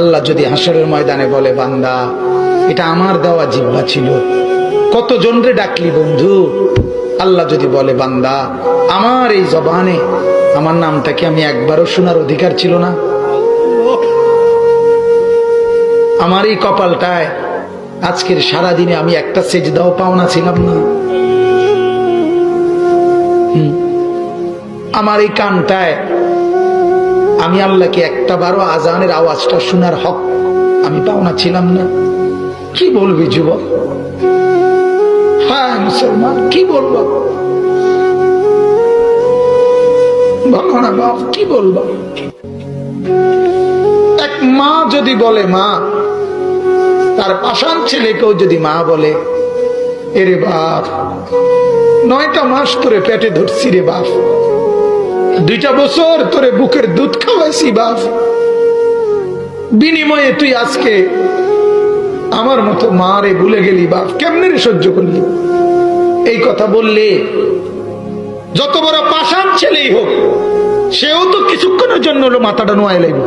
আল্লাহ যদি হাসরের ময়দানে বলে, বান্দা এটা আমার দেওয়া জিহ্বা ছিল, কতজন রে ডাকলি বন্ধু। আল্লাহ যদি বলে, বান্দা আমার এই জবানে আমার নামটা কি আমি একবারও শোনার অধিকার ছিল না? আমার এই কপালটায় আজকের সারাদিনে আমি একটা সেজদাও পাওনা ছিলাম না? আমার এই কানটায় আমি আল্লাহকে একটা বারো আজানের আওয়াজটা শোনার হক আমি পাওনা ছিলাম না? কি বলবি যুবক? হ্যাঁ মুসলমান, কি বলবো? বলো না বাপ, কি বলবো? এক মা যদি বলে, মা তার পাষাণ ছেলেকেও যদি মা বলে, এরে বাপ 9টা মাস তোরে পেটে ধরছি রে বাপ, 2টা বছর তোরে বুকের দুধ খাওয়াইছি বাপ, বিনিময়ে তুই আজকে আমার মতো মা রে ভুলে গেলি বাপ, কেমনে রে সহ্য করলি? এই কথা বললে যত বড় পাষাণ ছেলেই হোক, সেও তো কিছুক্ষণের জন্য হলো মাথাটা নোয়াই লাগবে।